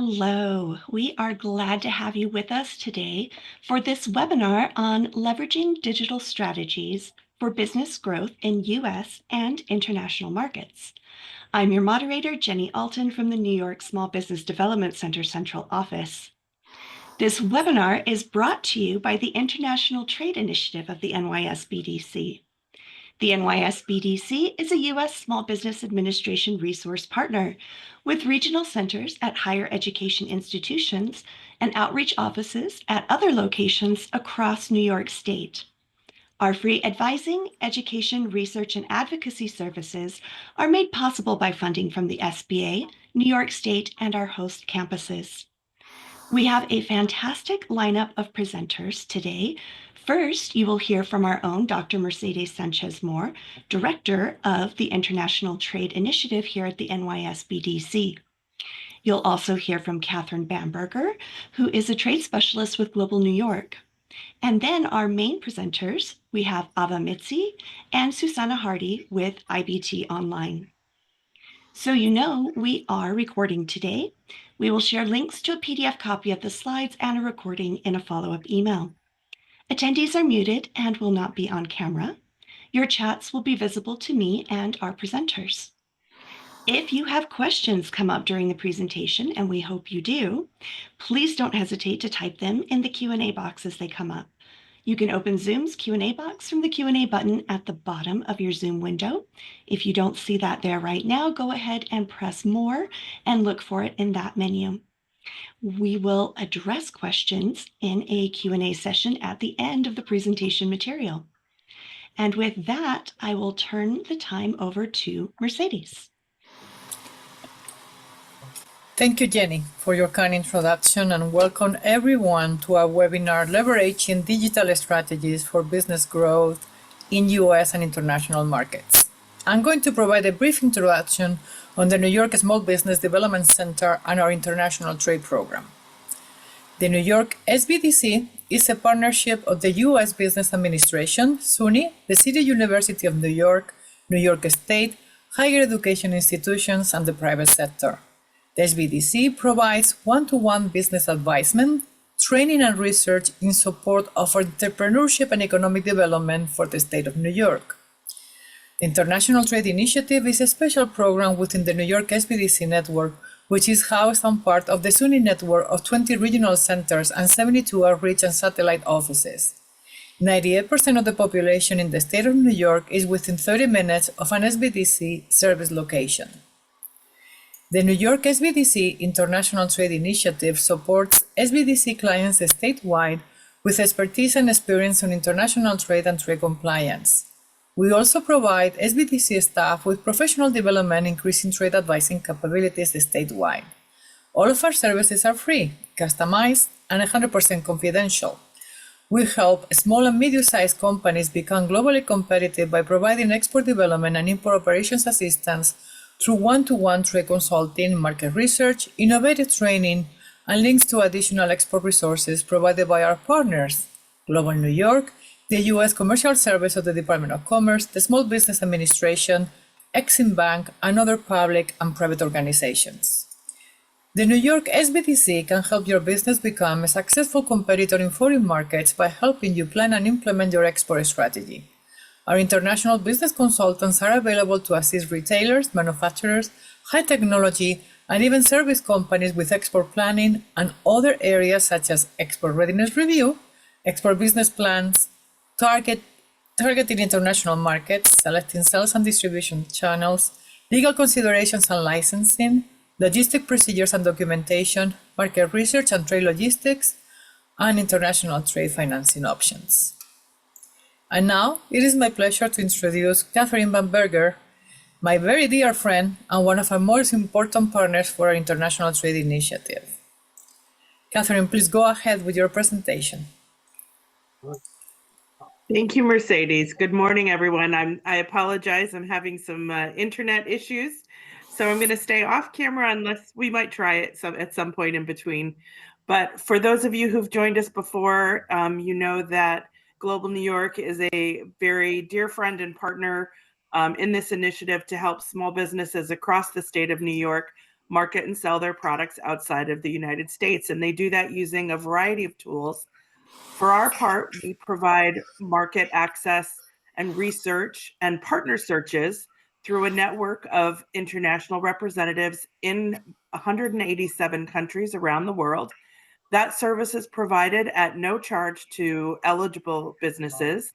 Hello, we are glad to have you with us today for this webinar on leveraging digital strategies for business growth in U.S. and international markets. I'm your moderator, Jenny Alton from the New York Small Business Development Center Central Office. This webinar is brought to you by the International Trade Initiative of the NYSBDC. The NYSBDC is a U.S. Small Business Administration resource partner with regional centers at higher education institutions and outreach offices at other locations across New York State. Our free advising, education, research, and advocacy services are made possible by funding from the SBA, New York State, and our host campuses. We have a fantastic lineup of presenters today. First, you will hear from our own Dr. Mercedes Sanchez-Moore, Director of the International Trade Initiative here at the NYSBDC. You'll also hear from Catherine Bamberger, who is a trade specialist with Global New York. And then our main presenters, we have Ava Mitzi and Susanna Hardy with IBT Online. So you know we are recording today. We will share links to a PDF copy of the slides and a recording in a follow-up email. Attendees are muted and will not be on camera. Your chats will be visible to me and our presenters. If you have questions come up during the presentation, and we hope you do, please don't hesitate to type them in the Q&A box as they come up. You can open Zoom's Q&A box from the Q&A button at the bottom of your Zoom window. If you don't see that there right now, go ahead and press More and look for it in that menu. We will address questions in a Q&A session at the end of the presentation material. And with that, I will turn the time over to Mercedes. Thank you, Jenny, for your kind introduction, and welcome everyone to our webinar, Leveraging Digital Strategies for Business Growth in U.S. and International Markets. I'm going to provide a brief introduction on the New York Small Business Development Center and our International Trade Program. The New York SBDC is a partnership of the U.S. Business Administration, SUNY, the City University of New York State, higher education institutions, and the private sector. The SBDC provides one-to-one business advisement, training, and research in support of entrepreneurship and economic development for the state of New York. The International Trade Initiative is a special program within the New York SBDC network, which is housed and part of the SUNY network of 20 regional centers and 72 outreach and satellite offices. 98% of the population in the state of New York is within 30 minutes of an SBDC service location. The New York SBDC International Trade Initiative supports SBDC clients statewide with expertise and experience on international trade and trade compliance. We also provide SBDC staff with professional development, increasing trade advising capabilities statewide. All of our services are free, customized, and 100% confidential. We help small and medium-sized companies become globally competitive by providing export development and import operations assistance through one-to-one trade consulting, market research, innovative training, and links to additional export resources provided by our partners, Global New York, the U.S. Commercial Service of the Department of Commerce, the Small Business Administration, Exim Bank, and other public and private organizations. The New York SBDC can help your business become a successful competitor in foreign markets by helping you plan and implement your export strategy. Our international business consultants are available to assist retailers, manufacturers, high technology, and even service companies with export planning and other areas such as export readiness review, export business plans, targeting international markets, selecting sales and distribution channels, legal considerations and licensing, logistic procedures and documentation, market research and trade logistics, and international trade financing options. And now, it is my pleasure to introduce Catherine Bamberger, my very dear friend and one of our most important partners for our International Trade Initiative. Catherine, please go ahead with your presentation. Thank you, Mercedes. Good morning, everyone. I apologize. I'm having some internet issues, so I'm going to stay off camera unless we might try it at some point in between. But for those of you who've joined us before, you know that Global New York is a very dear friend and partner in this initiative to help small businesses across the state of New York market and sell their products outside of the United States. And they do that using a variety of tools. For our part, we provide market access and research and partner searches through a network of international representatives in 187 countries around the world. That service is provided at no charge to eligible businesses.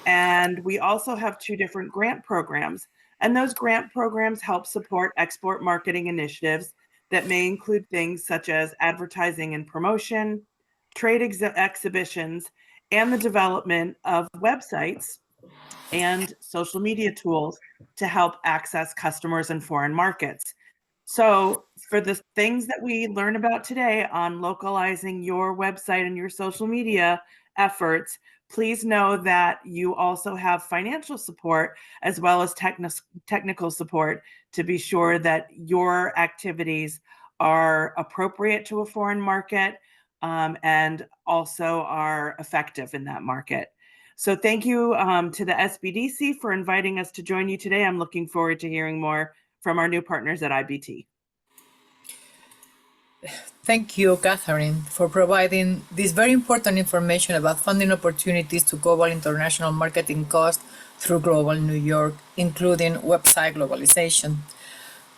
And we also have two different grant programs. And those grant programs help support export marketing initiatives that may include things such as advertising and promotion, trade exhibitions, and the development of websites and social media tools to help access customers in foreign markets. So, for the things that we learn about today on localizing your website and your social media efforts, please know that you also have financial support as well as technical support to be sure that your activities are appropriate to a foreign market, and also are effective in that market. So thank you to the SBDC for inviting us to join you today. I'm looking forward to hearing more from our new partners at IBT. Thank you, Catherine, for providing this very important information about funding opportunities to global international marketing costs through Global New York, including website globalization.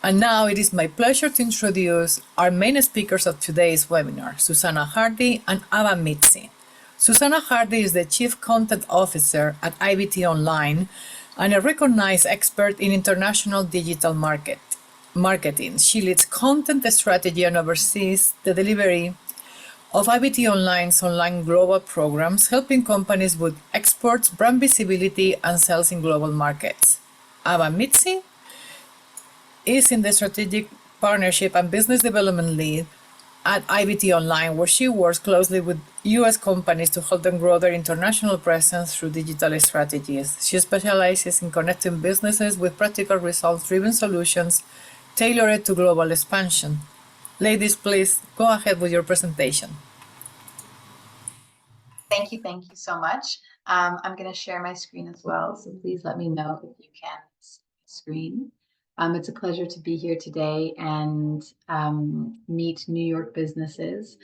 And now it is my pleasure to introduce our main speakers of today's webinar, Susanna Hardy and Ava Mitzi. Susanna Hardy is the Chief Content Officer at IBT Online and a recognized expert in international digital marketing. She leads content strategy and oversees the delivery of IBT Online's online global programs, helping companies with exports, brand visibility, and sales in global markets. Ava Mitzi is in the strategic partnership and business development lead at IBT Online, where she works closely with U.S. companies to help them grow their international presence through digital strategies. She specializes in connecting businesses with practical results-driven solutions tailored to global expansion. Ladies, please go ahead with your presentation. Thank you so much. I'm going to share my screen as well, so please let me know if you can see the screen. It's a pleasure to be here today and meet New York businesses.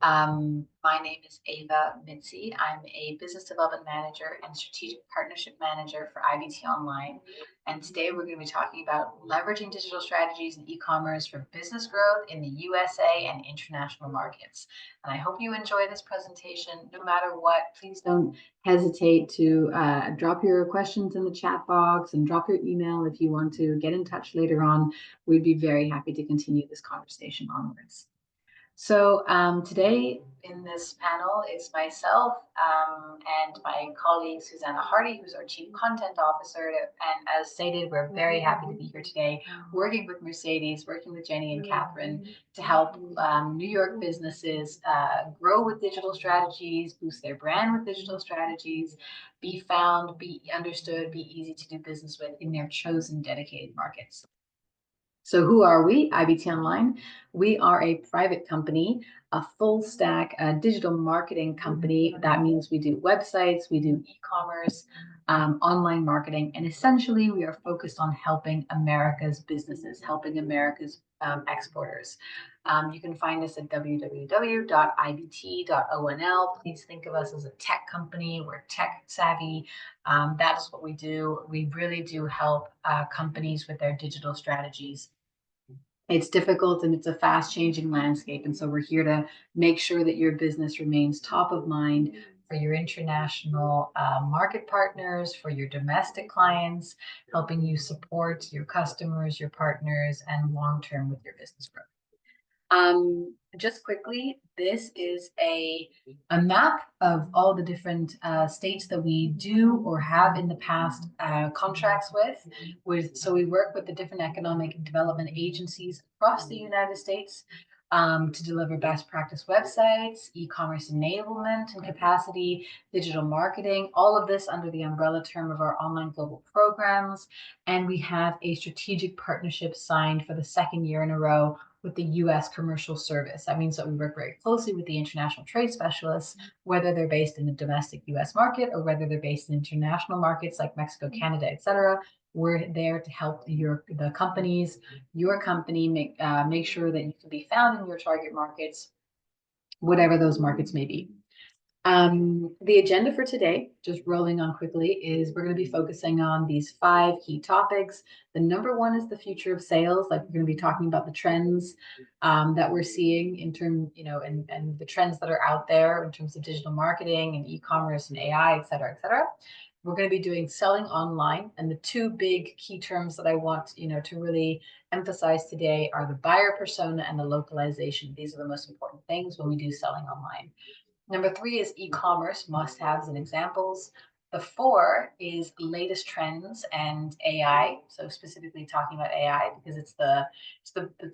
My name is Ava Mitzi. I'm a business development manager and strategic partnership manager for IBT Online. And today we're going to be talking about leveraging digital strategies and e-commerce for business growth in the USA and international markets. And I hope you enjoy this presentation. No matter what, please don't hesitate to drop your questions in the chat box and drop your email if you want to get in touch later on. We'd be very happy to continue this conversation onwards. So today in this panel is myself and my colleague Susanna Hardy, who's our Chief Content Officer. And as stated, we're very happy to be here today, working with Mercedes, working with Jenny and Catherine to help New York businesses grow with digital strategies, boost their brand with digital strategies, be found, be understood, be easy to do business with in their chosen dedicated markets. So who are we? IBT Online. We are a private company, a full stack digital marketing company. That means we do websites, we do e-commerce, online marketing, and essentially we are focused on helping America's businesses, helping America's exporters. You can find us at www.ibt.onl. Please think of us as a tech company. We're tech savvy. That is what we do. We really do help companies with their digital strategies. It's difficult and it's a fast changing landscape. And so we're here to make sure that your business remains top of mind for your international market partners, for your domestic clients, helping you support your customers, your partners, and long-term with your business growth. Just quickly, this is a map of all the different states that we do or have in the past contracts with. So we work with the different economic development agencies across the United States to deliver best practice websites, e-commerce enablement and capacity, digital marketing, all of this under the umbrella term of our online global programs. And we have a strategic partnership signed for the second year in a row with the U.S. Commercial Service. That means that we work very closely with the international trade specialists, whether they're based in the domestic U.S. market or whether they're based in international markets like Mexico, Canada, et cetera. We're there to help the companies, your company make sure that you can be found in your target markets, whatever those markets may be. The agenda for today, just rolling on quickly, is we're going to be focusing on these 5 key topics. The number one is the future of sales. Like, we're going to be talking about the trends that we're seeing in terms, and the trends that are out there in terms of digital marketing and e-commerce and AI, et cetera, et cetera. We're going to be doing selling online, and the 2 big key terms that I want, to really emphasize today are the buyer persona and the localization. These are the most important things when we do selling online. Number 3 is e-commerce must-haves and examples. The 4 is latest trends and AI. So specifically talking about AI because it's the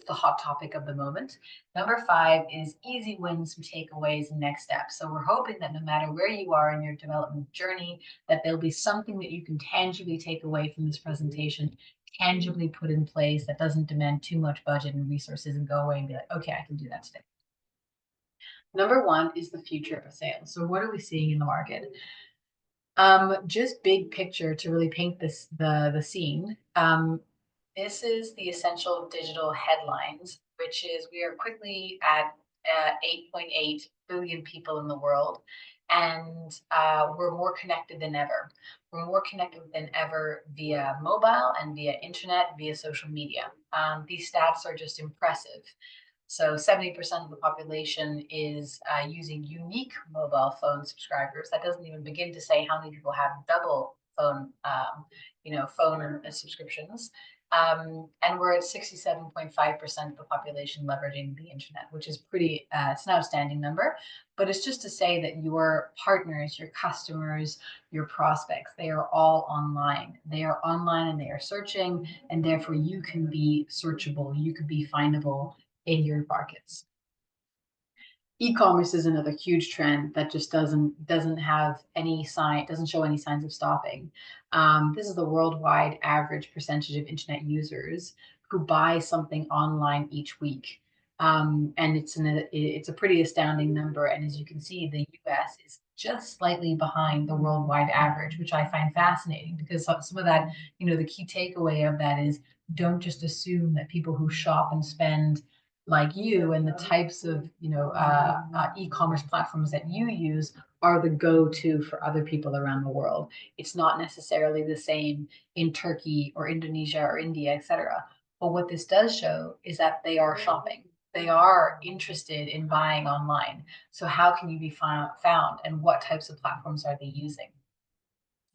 hot topic of the moment. Number 5 is easy wins, some takeaways, and next steps. So we're hoping that no matter where you are in your development journey, that there'll be something that you can tangibly take away from this presentation, tangibly put in place that doesn't demand too much budget and resources and go away and be like, okay, I can do that today. Number 1 is the future of sales. So what are we seeing in the market? Just big picture to really paint the scene. This is the essential digital headlines, which is we are quickly at 8.8 billion people in the world, and we're more connected than ever. We're more connected than ever via mobile and via internet, via social media. These stats are just impressive. So 70% of the population is using unique mobile phone subscribers. That doesn't even begin to say how many people have double phone, phone subscriptions. And we're at 67.5% of the population leveraging the internet, which is it's an outstanding number. But it's just to say that your partners, your customers, your prospects, they are all online. They are online and they are searching, and therefore you can be searchable, you could be findable in your markets. E-commerce is another huge trend that just doesn't show any signs of stopping. This is the worldwide average percentage of internet users who buy something online each week. And it's a pretty astounding number. And as you can see, the US is just slightly behind the worldwide average, which I find fascinating because some of that, the key takeaway of that is don't just assume that people who shop and spend like you and the types of e-commerce platforms that you use are the go-to for other people around the world. It's not necessarily the same in Turkey or Indonesia or India, etc. But what this does show is that they are shopping. They are interested in buying online. So how can you be found, and what types of platforms are they using?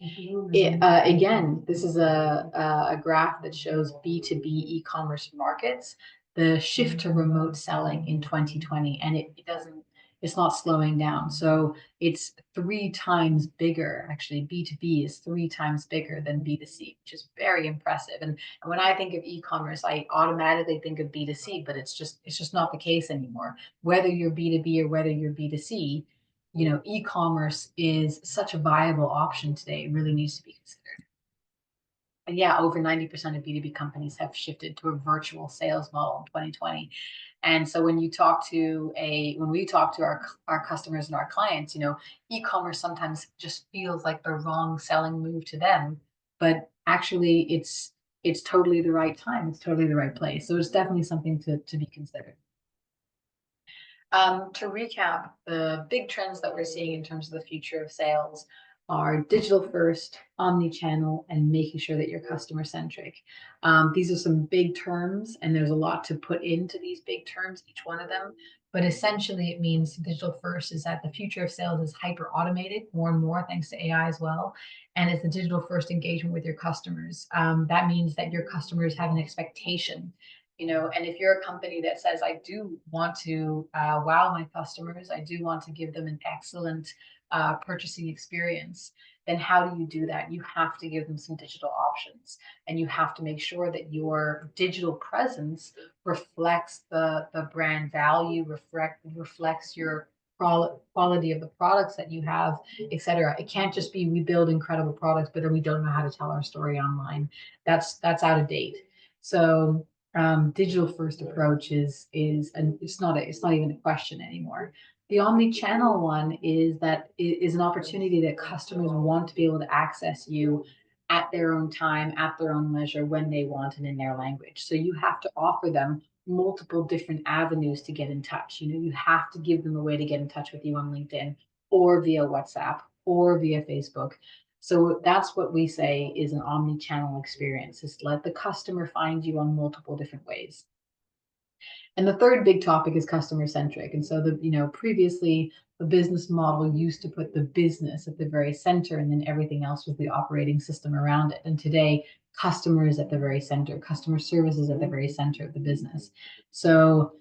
Again, this is a graph that shows B2B e-commerce markets, the shift to remote selling in 2020, and it's not slowing down. So it's 3 times bigger. Actually, B2B is 3 times bigger than B2C, which is very impressive. And when I think of e-commerce, I automatically think of B2C, but it's just not the case anymore. Whether you're B2B or whether you're B2C, e-commerce is such a viable option today. It really needs to be considered. And yeah, over 90% of B2B companies have shifted to a virtual sales model in 2020. And so when we talk to our customers and our clients, e-commerce sometimes just feels like the wrong selling move to them, but actually it's totally the right time. It's totally the right place. So it's definitely something to be considered. To recap, the big trends that we're seeing in terms of the future of sales are digital first, omni-channel, and making sure that you're customer centric. These are some big terms, and there's a lot to put into these big terms, each one of them. But essentially, it means digital first is that the future of sales is hyper automated more and more, thanks to AI as well. And it's the digital first engagement with your customers. That means that your customers have an expectation. And if you're a company that says, I do want to wow my customers, I do want to give them an excellent purchasing experience, then how do you do that? You have to give them some digital options, and you have to make sure that your digital presence reflects the brand value, reflects your quality of the products that you have, etc. It can't just be we build incredible products, but then we don't know how to tell our story online. That's out of date. So digital first approach and it's not even a question anymore. The omni-channel one is an opportunity that customers want to be able to access you at their own time, at their own leisure, when they want and in their language. So you have to offer them multiple different avenues to get in touch. You have to give them a way to get in touch with you on LinkedIn or via WhatsApp or via Facebook. So that's what we say is an omni-channel experience, is let the customer find you on multiple different ways. And the third big topic is customer centric. And so previously the business model used to put the business at the very center and then everything else was the operating system around it. And today customer is at the very center, customer service is at the very center of the business. So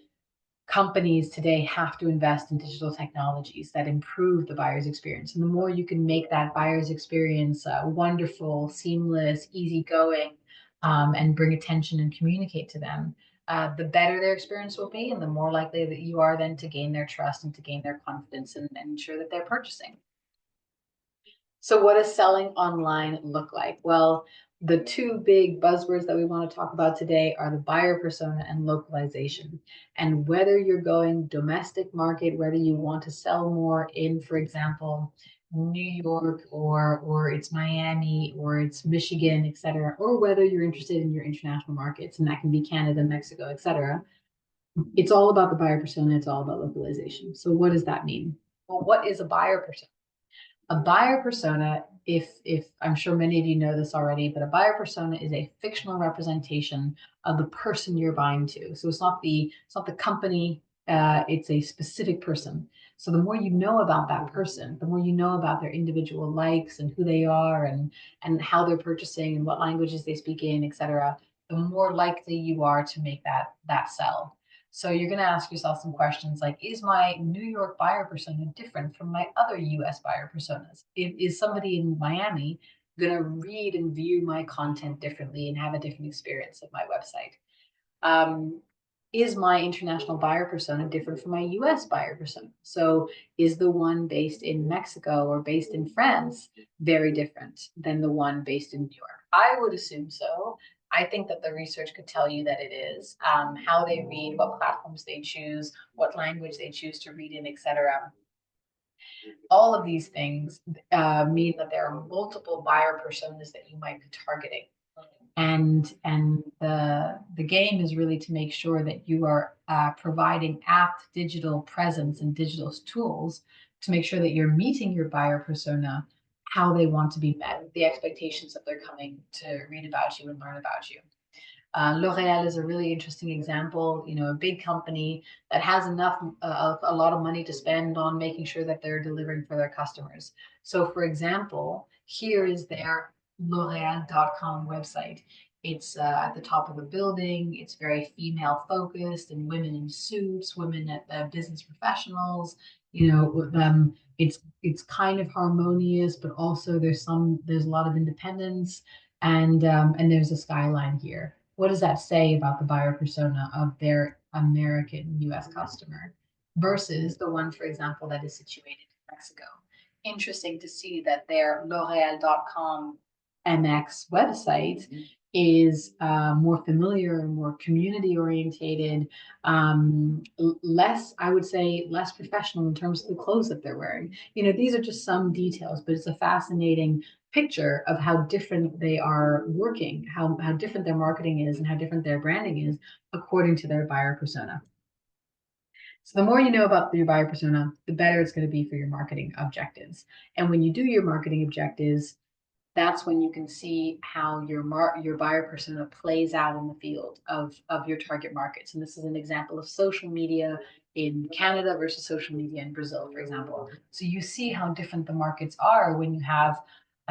companies today have to invest in digital technologies that improve the buyer's experience. And the more you can make that buyer's experience wonderful, seamless, easygoing, and bring attention and communicate to them, the better their experience will be, and the more likely that you are then to gain their trust and to gain their confidence and ensure that they're purchasing. So what does selling online look like? Well, the two big buzzwords that we want to talk about today are the buyer persona and localization. And whether you're going domestic market, whether you want to sell more in, for example, New York or it's Miami or it's Michigan, et cetera, or whether you're interested in your international markets, and that can be Canada, Mexico, et cetera, it's all about the buyer persona. It's all about localization. So what does that mean? Well, what is a buyer persona? A buyer persona, if I'm sure many of you know this already, but a buyer persona is a fictional representation of the person you're buying to. So it's not the company, it's a specific person. So the more you know about that person, the more you know about their individual likes and who they are and how they're purchasing and what languages they speak in, etc., the more likely you are to make that sell. So you're going to ask yourself some questions like, is my New York buyer persona different from my other US buyer personas? Is somebody in Miami going to read and view my content differently and have a different experience of my website? Is my international buyer persona different from my US buyer persona? So is the one based in Mexico or based in France very different than the one based in New York? I would assume so. I think that the research could tell you that it is. How they read, what platforms they choose, what language they choose to read in, etc. All of these things mean that there are multiple buyer personas that you might be targeting. And the game is really to make sure that you are providing apt digital presence and digital tools to make sure that you're meeting your buyer persona how they want to be met, the expectations that they're coming to read about you and learn about you. L'Oreal is a really interesting example, a big company that has enough, a lot of money to spend on making sure that they're delivering for their customers. So for example, here is their L'Oreal.com website. It's at the top of the building. It's very female focused and women in suits, women at business professionals, with them. It's kind of harmonious, but also there's a lot of independence and there's a skyline here. What does that say about the buyer persona of their American US customer versus the one, for example, that is situated in Mexico? Interesting to see that their L'Oreal.com MX website is more familiar, more community orientated, less, I would say, less professional in terms of the clothes that they're wearing. These are just some details, but it's a fascinating picture of how different they are working, how different their marketing is and how different their branding is according to their buyer persona. So the more you know about your buyer persona, the better it's going to be for your marketing objectives. And when you do your marketing objectives, that's when you can see how your buyer persona plays out in the field of your target markets. And this is an example of social media in Canada versus social media in Brazil, for example. So you see how different the markets are when you have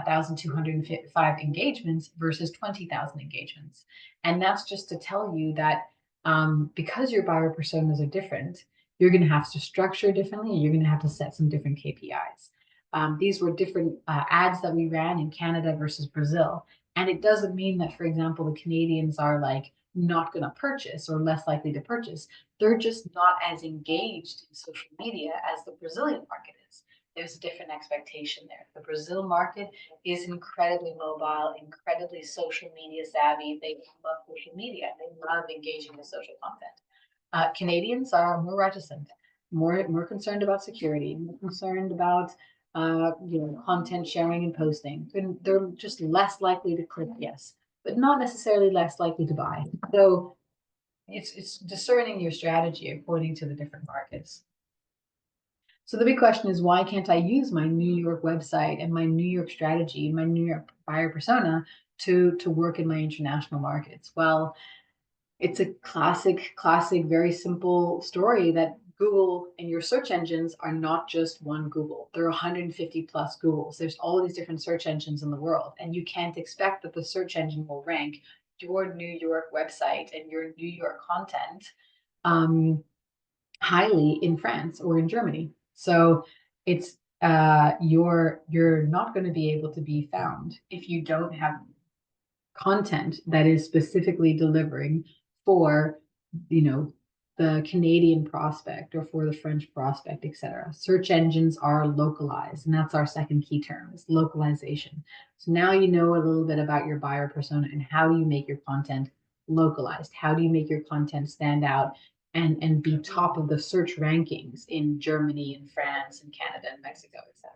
1,205 engagements versus 20,000 engagements. And that's just to tell you that because your buyer personas are different, you're going to have to structure differently, and you're going to have to set some different KPIs. These were different ads that we ran in Canada versus Brazil. And it doesn't mean that, for example, the Canadians are like not going to purchase or less likely to purchase. They're just not as engaged in social media as the Brazilian market is. There's a different expectation there. The Brazil market is incredibly mobile, incredibly social media savvy. They love social media. They love engaging with social content. Canadians are more reticent, more concerned about security, more concerned about content sharing and posting. And they're just less likely to click yes, but not necessarily less likely to buy. So it's discerning your strategy according to the different markets. So the big question is, why can't I use my New York website and my New York strategy, my New York buyer persona to work in my international markets? Well, it's a classic, very simple story that Google and your search engines are not just one Google. There are 150 plus Googles. There's all these different search engines in the world, and you can't expect that the search engine will rank your New York website and your New York content highly in France or in Germany. So it's you're not going to be able to be found if you don't have content that is specifically delivering for, the Canadian prospect or for the French prospect, etc. Search engines are localized, and that's our second key term, is localization. So now you know a little bit about your buyer persona and how do you make your content localized? How do you make your content stand out and be top of the search rankings in Germany and France and Canada and Mexico, etc.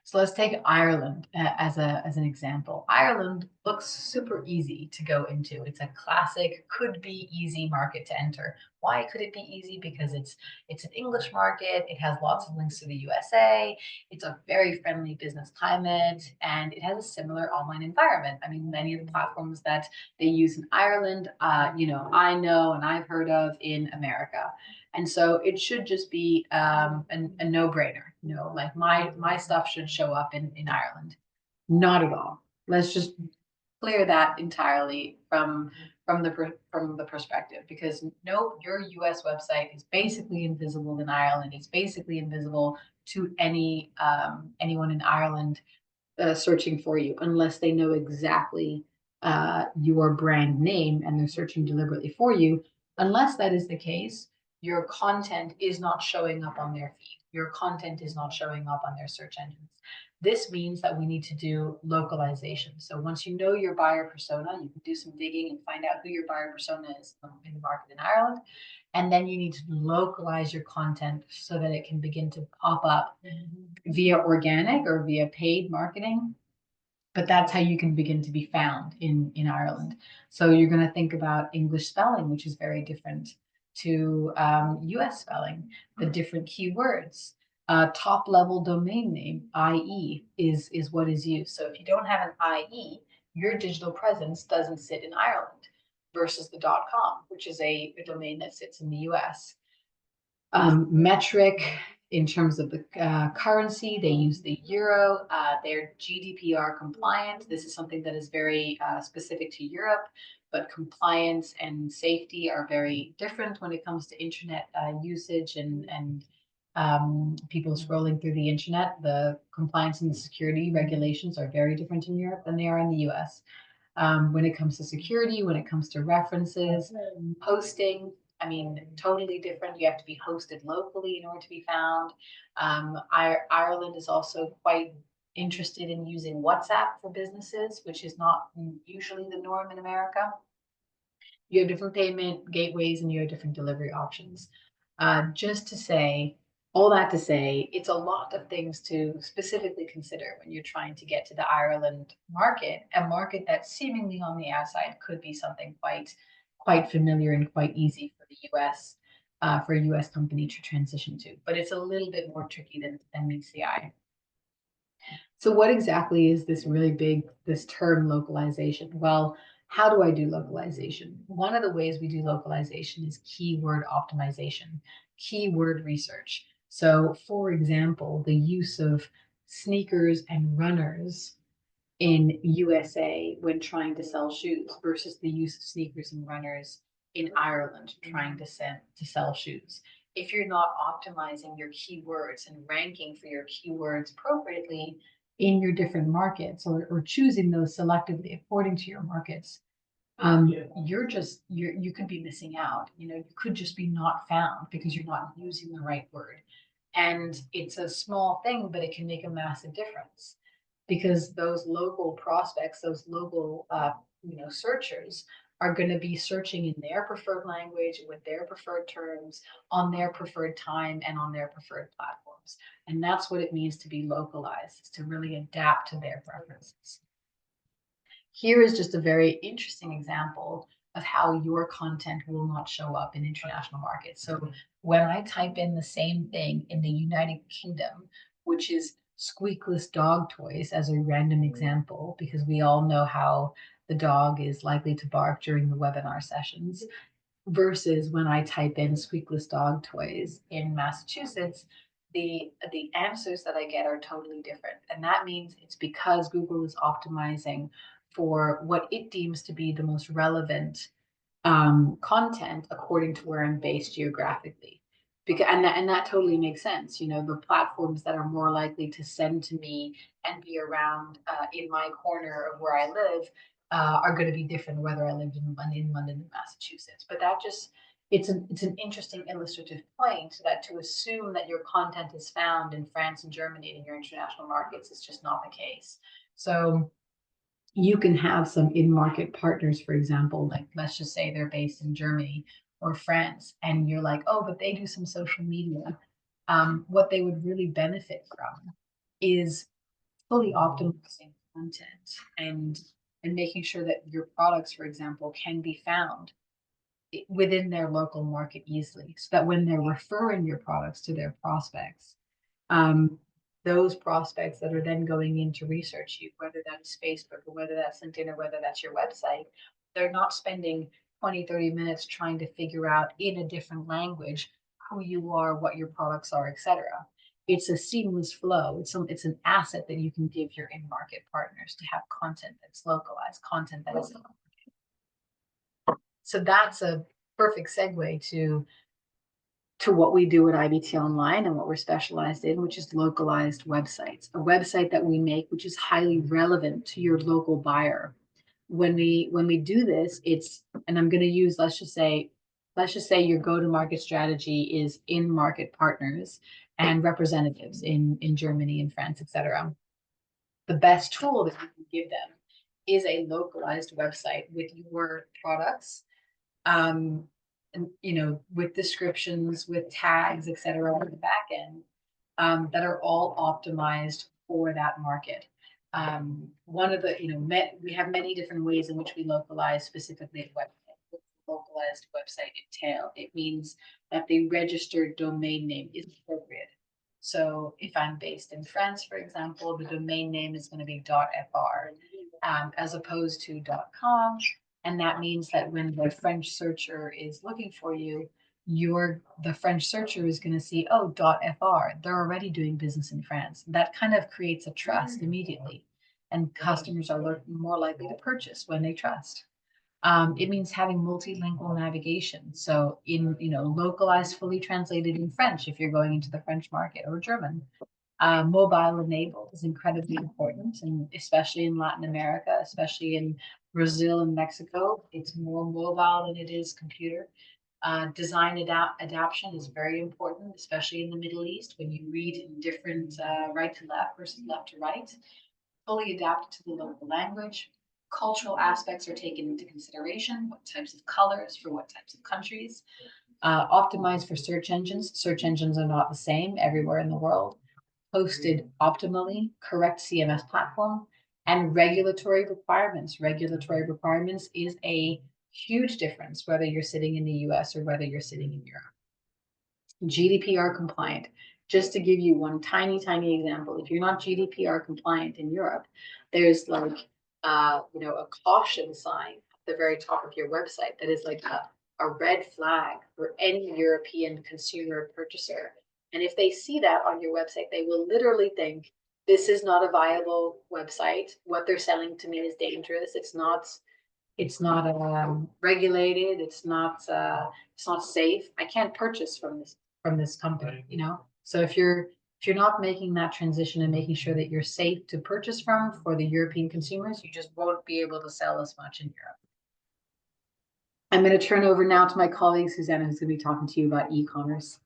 So let's take Ireland as an example. Ireland looks super easy to go into. It's a classic, could be easy market to enter. Why could it be easy? Because it's an English market. It has lots of links to the USA. It's a very friendly business climate, and it has a similar online environment. I mean, many of the platforms that they use in Ireland, I know and I've heard of in America. And so it should just be a no-brainer. Like my stuff should show up in Ireland. Not at all. Let's just clear that entirely from the perspective, because no, your US website is basically invisible in Ireland. It's basically invisible to anyone in Ireland searching for you, unless they know exactly your brand name and they're searching deliberately for you. Unless that is the case, your content is not showing up on their feed. Your content is not showing up on their search engines. This means that we need to do localization. So once you know your buyer persona, you can do some digging and find out who your buyer persona is in the market in Ireland. And then you need to localize your content so that it can begin to pop up via organic or via paid marketing. But that's how you can begin to be found in Ireland. So you're going to think about English spelling, which is very different to US spelling, the different keywords. Top level domain name, IE, is what is used. So if you don't have an IE, your digital presence doesn't sit in Ireland versus the .com, which is a domain that sits in the US. Metric, in terms of the currency, they use the euro. They're GDPR compliant. This is something that is very specific to Europe, but compliance and safety are very different when it comes to internet usage and people scrolling through the internet. The compliance and the security regulations are very different in Europe than they are in the US. When it comes to security, when it comes to references, hosting, I mean, totally different. You have to be hosted locally in order to be found. Ireland is also quite interested in using WhatsApp for businesses, which is not usually the norm in America. You have different payment gateways and you have different delivery options. Just to say, all that to say, it's a lot of things to specifically consider when you're trying to get to the Ireland market, a market that seemingly on the outside could be something quite familiar and quite easy for the US, for a US company to transition to. But it's a little bit more tricky than meets the eye. So what exactly is this term localization? Well, how do I do localization? One of the ways we do localization is keyword optimization, keyword research. So for example, the use of sneakers and runners in USA when trying to sell shoes versus the use of sneakers and runners in Ireland trying to sell shoes. If you're not optimizing your keywords and ranking for your keywords appropriately in your different markets, or choosing those selectively according to your markets, you could be missing out. You could just be not found because you're not using the right word. And it's a small thing, but it can make a massive difference, because those local prospects, those local searchers are going to be searching in their preferred language with their preferred terms on their preferred time and on their preferred platforms. And that's what it means to be localized, is to really adapt to their preferences. Here is just a very interesting example of how your content will not show up in international markets. So when I type in the same thing in the United Kingdom, which is squeakless dog toys as a random example, because we all know how the dog is likely to bark during the webinar sessions, versus when I type in squeakless dog toys in Massachusetts, the answers that I get are totally different. And that means it's because Google is optimizing for what it deems to be the most relevant content according to where I'm based geographically. Because and that totally makes sense. You know, the platforms that are more likely to send to me and be around in my corner of where I live are going to be different whether I lived in London and Massachusetts. But that just it's an interesting illustrative point that to assume that your content is found in France and Germany and in your international markets is just not the case. So you can have some in-market partners, for example, like let's just say they're based in Germany or France, and you're like, oh, but they do some social media. What they would really benefit from is fully optimizing content and making sure that your products, for example, can be found within their local market easily, so that when they're referring your products to their prospects, those prospects that are then going in to research you, whether that's Facebook or whether that's LinkedIn or whether that's your website, they're not spending 20, 30 minutes trying to figure out in a different language who you are, what your products are, etc. It's a seamless flow. It's an asset that you can give your in-market partners to have content that's localized, content that is local. So that's a perfect segue to what we do at IBT Online and what we're specialized in, which is localized websites. A website that we make which is highly relevant to your local buyer. When we do this, and I'm going to use, let's just say your go-to-market strategy is in-market partners and representatives in Germany and France, etc. The best tool that you can give them is a localized website with your products, and, with descriptions, with tags, etc. on the back end, that are all optimized for that market. One of the, we have many different ways in which we localize specifically a website. What does localized website entail? It means that the registered domain name is appropriate. So if I'm based in France, for example, the domain name is going to be .fr as opposed to .com. And that means that when the French searcher is looking for you, the French searcher is going to see, oh, .fr, they're already doing business in France. That kind of creates a trust immediately. And customers are more likely to purchase when they trust. It means having multilingual navigation. So localized, fully translated in French if you're going into the French market, or German. Mobile enabled is incredibly important, and especially in Latin America, especially in Brazil and Mexico, it's more mobile than it is computer. Design adaptation is very important, especially in the Middle East when you read in different right to left versus left to right. Fully adapted to the local language. Cultural aspects are taken into consideration. What types of colors for what types of countries. Optimized for search engines. Search engines are not the same everywhere in the world. Hosted optimally, correct CMS platform, and regulatory requirements. Regulatory requirements is a huge difference whether you're sitting in the US or whether you're sitting in Europe. GDPR compliant. Just to give you one tiny example, if you're not GDPR compliant in Europe, there's like a caution sign at the very top of your website that is like a red flag for any European consumer purchaser. And if they see that on your website, they will literally think, this is not a viable website. What they're selling to me is dangerous. It's not regulated. It's not safe. I can't purchase from this company, So if you're not making that transition and making sure that you're safe to purchase from for the European consumers, you just won't be able to sell as much in Europe. I'm going to turn over now to my colleague, Susanna, who's going to be talking to you about e-commerce.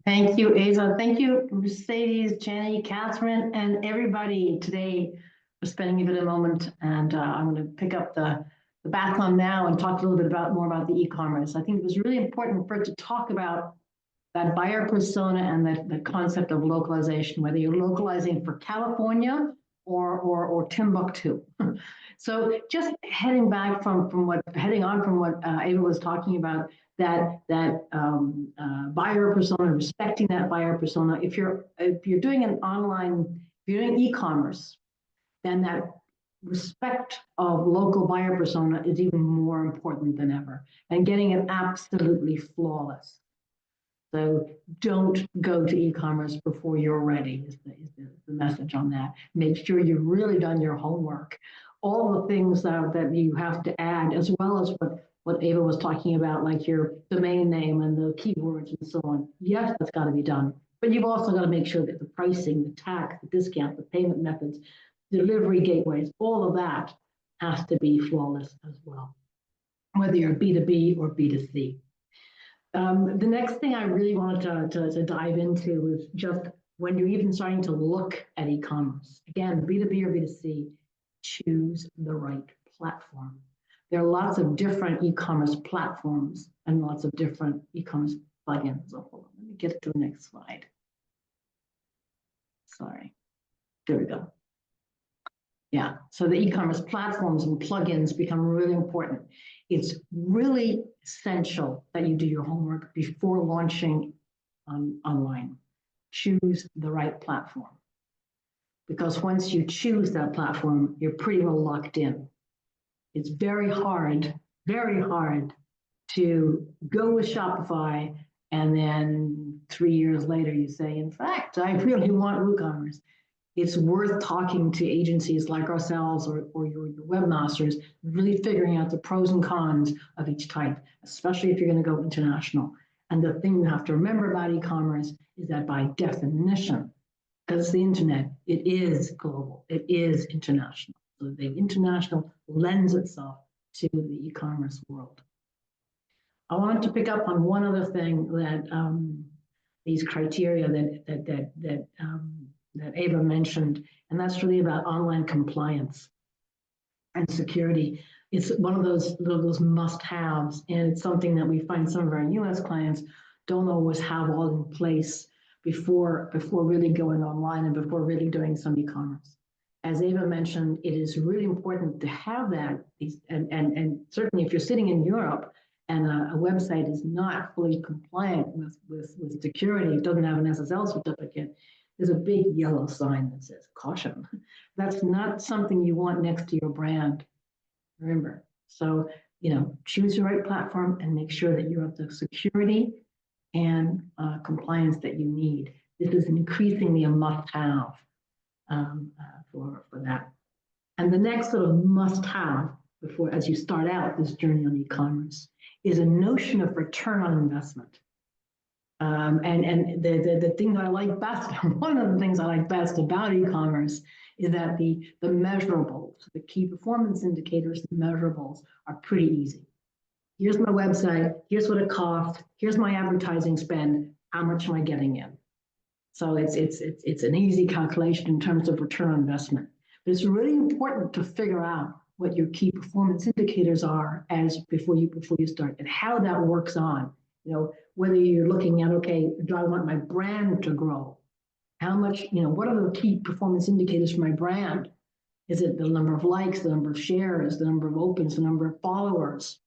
Thank you, Asa. Thank you, Mercedes, Jenny, Catherine, and everybody today for spending a bit of moment. And I'm going to pick up the the baton now and talk a little bit more about the e-commerce. I think it was really important for it to talk about that buyer persona and the concept of localization, whether you're localizing for California or Timbuktu. So just heading on from what Ava was talking about, that buyer persona, respecting that buyer persona. If you're doing if you're doing e-commerce, then that respect of local buyer persona is even more important than ever, and getting it absolutely flawless. So don't go to e-commerce before you're ready is the message on that. Make sure you've really done your homework. All the things that you have to add, as well as what Ava was talking about, like your domain name and the keywords and so on. Yes, that's got to be done. But you've also got to make sure that the pricing, the tax, the discount, the payment methods, delivery gateways, all of that has to be flawless as well, whether you're B2B or B2C. The next thing I really wanted to dive into is just when you're even starting to look at e-commerce. Again, B2B or B2C, choose the right platform. There are lots of different e-commerce platforms and lots of different e-commerce plugins. Oh, hold on, let me get to the next slide. Sorry, there we go. Yeah, so the e-commerce platforms and plugins become really important. It's really essential that you do your homework before launching online. Choose the right platform. Because once you choose that platform, you're pretty well locked in. It's very hard to go with Shopify and then 3 years later you say, in fact, I really want WooCommerce. It's worth talking to agencies like ourselves or your webmasters, really figuring out the pros and cons of each type, especially if you're going to go international. And the thing you have to remember about e-commerce is that by definition, because it's the internet, it is global, it is international. So the international lends itself to the e-commerce world. I wanted to pick up on one other thing that these criteria that Ava mentioned, and that's really about online compliance and security. It's one of those must-haves, and it's something that we find some of our US clients don't always have all in place before really going online and before really doing some e-commerce. As Ava mentioned, it is really important to have that, and certainly if you're sitting in Europe and a website is not fully compliant with security, it doesn't have an SSL certificate, there's a big yellow sign that says caution. That's not something you want next to your brand, remember. So, choose the right platform and make sure that you have the security and compliance that you need. This is increasingly a must-have for that. And the next sort of must-have as you start out this journey on e-commerce is a notion of return on investment. And the thing that I like best, one of the things I like best about e-commerce is that the measurables, the key performance indicators, the measurables are pretty easy. Here's my website, here's what it costs, here's my advertising spend, how much am I getting in? So it's an easy calculation in terms of return on investment. But it's really important to figure out what your key performance indicators are before you start, and how that works on. Whether you're looking at, okay, do I want my brand to grow? How much, what are the key performance indicators for my brand? Is it the number of likes, the number of shares, the number of opens, the number of followers?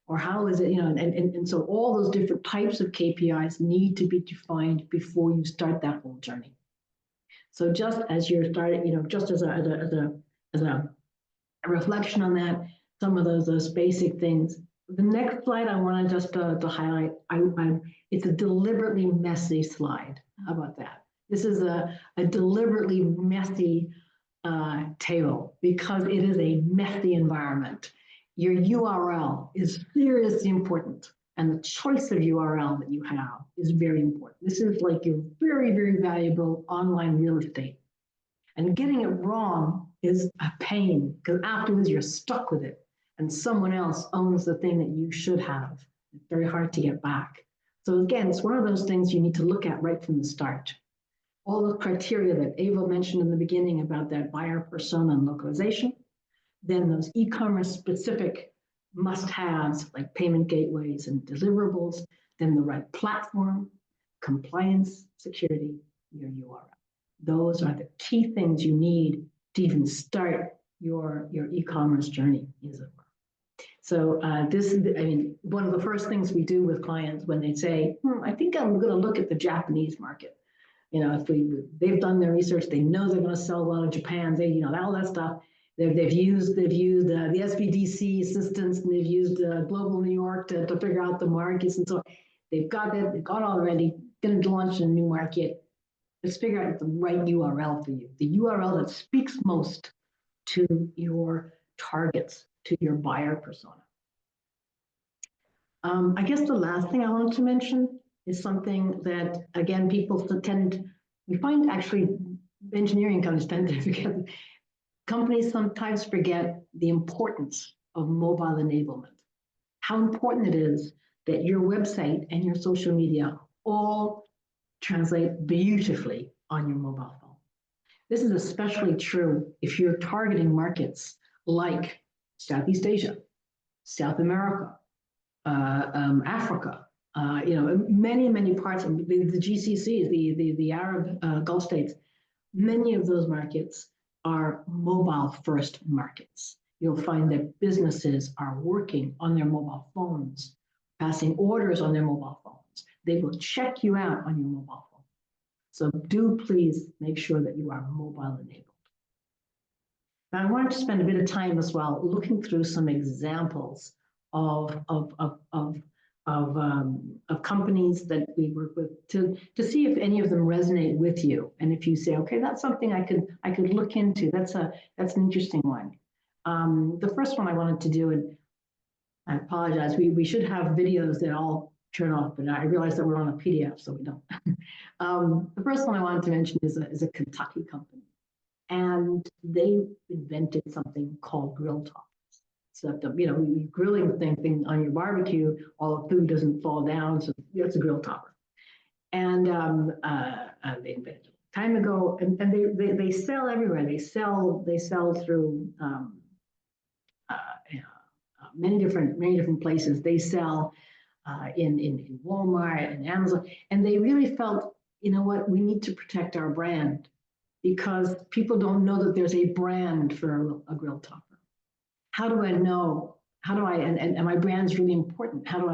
Or how is it, and so all those different types of KPIs need to be defined before you start that whole journey. So just as you're starting, just as a reflection on that, some of those basic things. The next slide I want to just to highlight, it's a deliberately messy slide. How about that? This is a deliberately messy table because it is a messy environment. Your URL is seriously important, and the choice of URL that you have is very important. This is like your very, very valuable online real estate. And getting it wrong is a pain because afterwards you're stuck with it and someone else owns the thing that you should have. It's very hard to get back. So again, it's one of those things you need to look at right from the start. All the criteria that Ava mentioned in the beginning about that buyer persona and localization, then those e-commerce specific must-haves like payment gateways and deliverables, then the right platform, compliance, security, your URL. Those are the key things you need to even start your e-commerce journey, as it were. So this, I mean, one of the first things we do with clients when they say, I think I'm going to look at the Japanese market. You know, if they've done their research, they know they're going to sell well in Japan. They, you know, all that stuff. They've used the SBDC assistants, and they've used Global New York to figure out the markets, and so they've got that. They've got already going to launch a new market. Let's figure out the right URL for you, the URL that speaks most to your targets, to your buyer persona. I guess the last thing I wanted to mention is something that, again, people we find actually engineering companies tend to forget. Companies sometimes forget the importance of mobile enablement, how important it is that your website and your social media all translate beautifully on your mobile phone. This is especially true if you're targeting markets like Southeast Asia, South America, Africa, you know, many parts of the GCC, the Arab Gulf states. Many of those markets are mobile first markets. You'll find that businesses are working on their mobile phones, passing orders on their mobile phones. They will check you out on your mobile phone. So do please make sure that you are mobile enabled. Now I wanted to spend a bit of time as well looking through some examples of companies that we work with to see if any of them resonate with you, and if you say, okay, that's something I could look into. That's an interesting one. The first one I wanted to do, and I apologize, we should have videos that all turn off, but I realize that we're on a PDF, so we don't. The first one I wanted to mention is a Kentucky company, and they invented something called grill toppers. So that you know, you're grilling thing on your barbecue, all the food doesn't fall down, so that's a grill topper. And they invented it a time ago, and they sell everywhere. They sell through many different places. They sell in Walmart and Amazon, and they really felt, you know what, we need to protect our brand because people don't know that there's a brand for a grill topper. How do I know? How do I, and my brand's really important. How do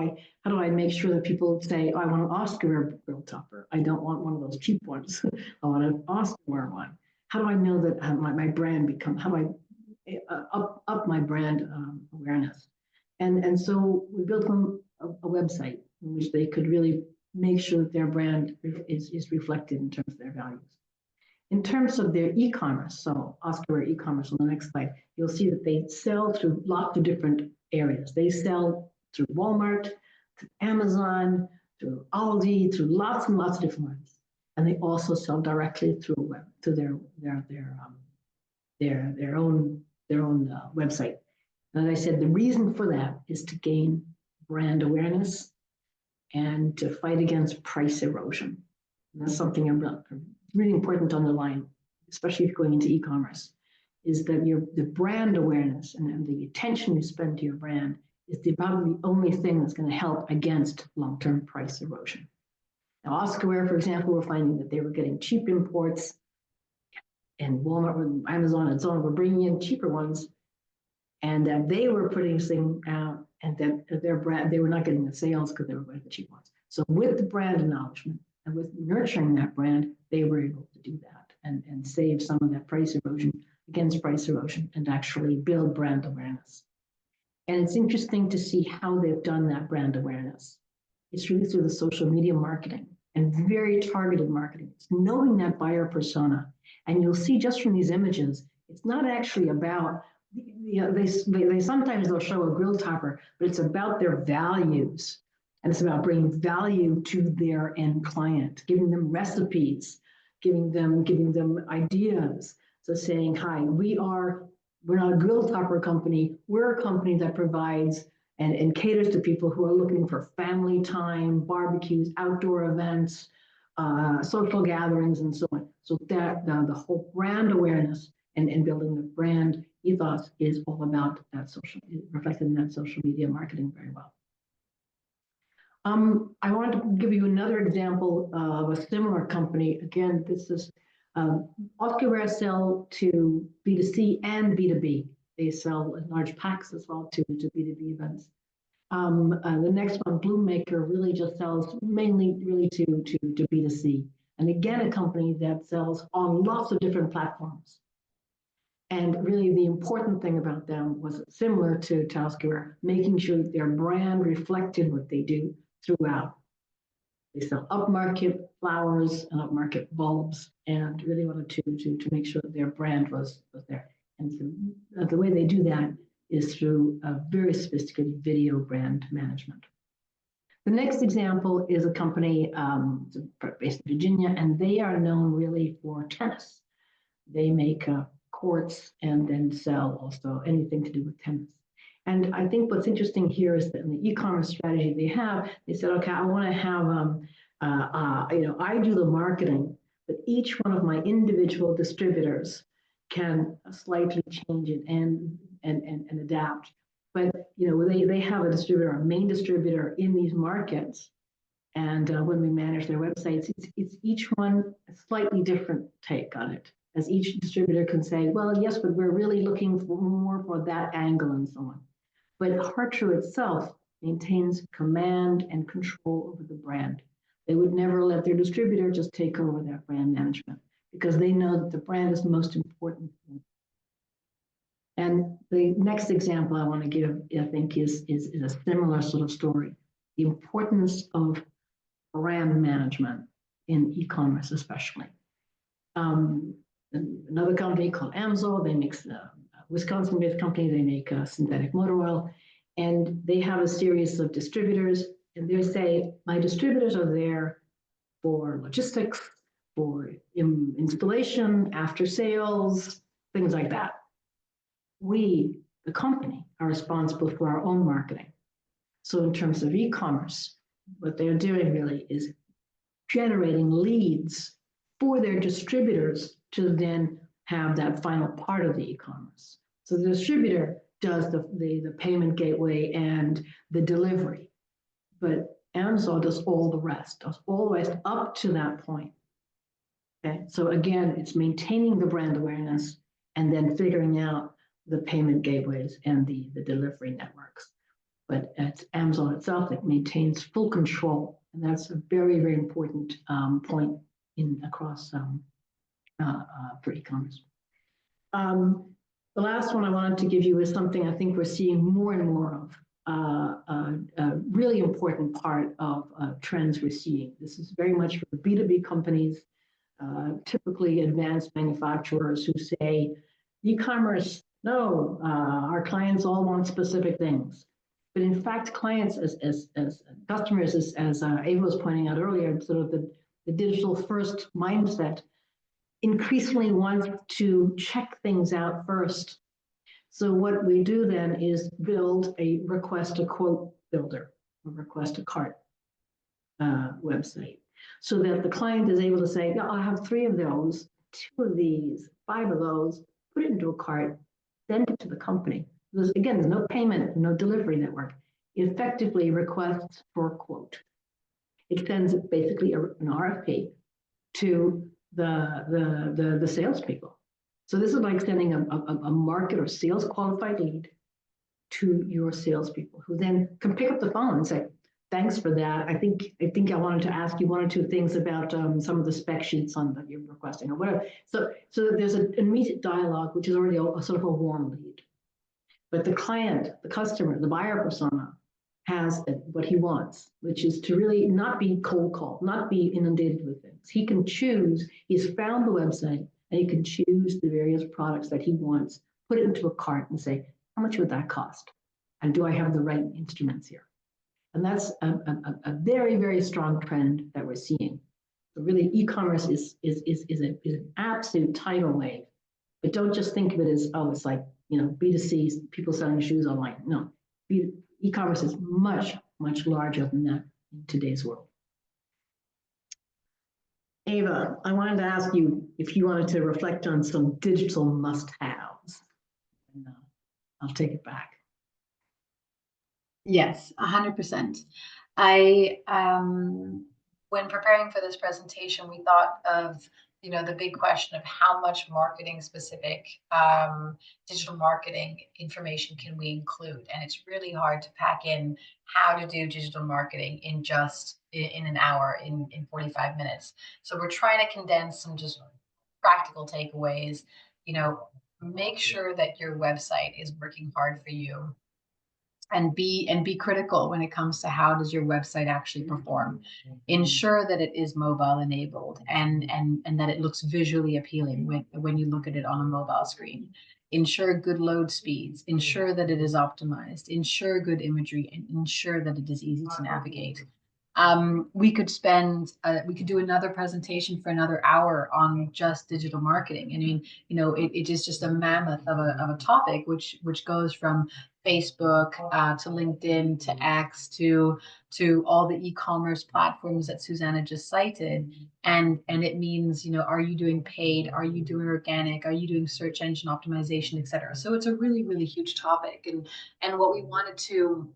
I make sure that people say, oh, I want an Oscar grill topper. I don't want one of those cheap ones. I want an Oscar one. How do I know that my brand how do I up my brand awareness? And so we built them a website in which they could really make sure that their brand is reflected in terms of their values. In terms of their e-commerce, so Oscar e-commerce on the next slide, you'll see that they sell through lots of different areas. They sell through Walmart, through Amazon, through Aldi, through lots and lots of different ones. And they also sell directly through their own website. And as I said, the reason for that is to gain brand awareness and to fight against price erosion. And that's something really important to underline, especially if you're going into e-commerce, is that the brand awareness and the attention you spend to your brand is probably the only thing that's going to help against long-term price erosion. Now, Oscarware, for example, we're finding that they were getting cheap imports, and Walmart, Amazon, and so on were bringing in cheaper ones, and that they were producing out, and that their brand, they were not getting the sales because they were getting the cheap ones. So with the brand acknowledgement and with nurturing that brand, they were able to do that and save some of that price erosion against price erosion and actually build brand awareness. And it's interesting to see how they've done that brand awareness. It's really through the social media marketing and very targeted marketing. It's knowing that buyer persona. And you'll see just from these images, it's not actually about, you know, they sometimes they'll show a grill topper, but it's about their values. And it's about bringing value to their end client, giving them recipes, giving them ideas. So saying, hi, we're not a grill topper company. We're a company that provides and caters to people who are looking for family time, barbecues, outdoor events, social gatherings, and so on. So that the whole brand awareness and building the brand ethos is all about that reflected in that social media marketing very well. I want to give you another example of a similar company. Again, this is Oscarware sell to B2C and B2B. They sell in large packs as well to B2B events. The next one, Bloommaker, really just sells mainly really to B2C. And again, a company that sells on lots of different platforms. And really the important thing about them was similar to Oscarware, making sure that their brand reflected what they do throughout. They sell upmarket flowers and upmarket bulbs, and really wanted to make sure that their brand was there. And so the way they do that is through a very sophisticated video brand management. The next example is a company based in Virginia, and they are known really for tennis. They make courts and then sell also anything to do with tennis. And I think what's interesting here is that in the e-commerce strategy they said, okay, I want to have, I do the marketing, but each one of my individual distributors can slightly change it and adapt. But they have a distributor, a main distributor in these markets, and when we manage their websites, it's each one a slightly different take on it, as each distributor can say, well, yes, but we're really looking for more for that angle and so on. But Hartrue itself maintains command and control over the brand. They would never let their distributor just take over that brand management because they know that the brand is the most important thing. And the next example I want to give, I think, is a similar sort of story. The importance of brand management in e-commerce, especially. Another company called Amsoil, they make Wisconsin-based company, they make synthetic motor oil, and they have a series of distributors, and they say, my distributors are there for logistics, for installation, after sales, things like that. We, the company, are responsible for our own marketing. So in terms of e-commerce, what they're doing really is generating leads for their distributors to then have that final part of the e-commerce. So the distributor does the payment gateway and the delivery, but Amazon does all the rest, does all the way up to that point. Okay, so again, it's maintaining the brand awareness and then figuring out the payment gateways and the delivery networks. But it's Amazon itself that maintains full control, and that's a very, very important point across for e-commerce. The last one I wanted to give you is something I think we're seeing more and more of, a really important part of trends we're seeing. This is very much for B2B companies, typically advanced manufacturers who say, e-commerce, no, our clients all want specific things. But in fact, clients as customers, as Ava was pointing out earlier, sort of the digital first mindset, increasingly want to check things out first. So what we do then is build a request a quote builder, a request a cart website, so that the client is able to say, yeah, I have 3 of those, 2 of these, 5 of those, put it into a cart, send it to the company. There's no payment, no delivery network. It effectively requests for a quote. It sends basically an RFP to the salespeople. So this is like sending a market or sales qualified lead to your salespeople, who then can pick up the phone and say, thanks for that. I think I wanted to ask you 1 or 2 things about some of the spec sheets on that you're requesting or whatever. So there's an immediate dialogue, which is already a sort of a warm lead. But the client, the customer, the buyer persona has what he wants, which is to really not be cold called, not be inundated with things. He can choose, he's found the website, and he can choose the various products that he wants, put it into a cart and say, how much would that cost? And do I have the right instruments here? And that's a very, very strong trend that we're seeing. So really, e-commerce is an absolute tidal wave. But don't just think of it as, oh, it's like, B2C, people selling shoes online. No, e-commerce is much, much larger than that in today's world. Ava, I wanted to ask you if you wanted to reflect on some digital must-haves. And, I'll take it back. Yes, 100%. I, when preparing for this presentation, we thought of, the big question of how much marketing specific digital marketing information can we include? And it's really hard to pack in how to do digital marketing in just in an hour, in 45 minutes. So we're trying to condense some just practical takeaways. Make sure that your website is working hard for you, and be critical when it comes to how does your website actually perform. Ensure that it is mobile enabled, and that it looks visually appealing when you look at it on a mobile screen. Ensure good load speeds, ensure that it is optimized, ensure good imagery, and ensure that it is easy to navigate. We could do another presentation for another hour on just digital marketing. I mean, it is just a mammoth of a topic, which goes from Facebook to LinkedIn to X to all the e-commerce platforms that Susanna just cited. And it means, are you doing paid? Are you doing organic? Are you doing search engine optimization, et cetera? So it's a really, really huge topic. And what we wanted to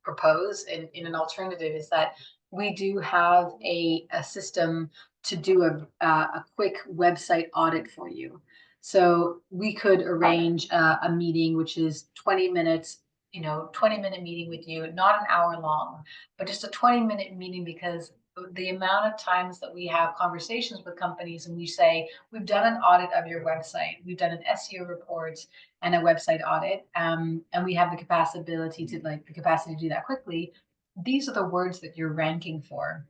propose in an alternative is that we do have a system to do a quick website audit for you. So we could arrange a meeting, which is 20 minutes, 20-minute meeting with you, not an hour long, but just a 20-minute meeting, because the amount of times that we have conversations with companies and we say, we've done an audit of your website, we've done an SEO report and a website audit, and we have the capacity to do that quickly. These are the words that you're ranking for.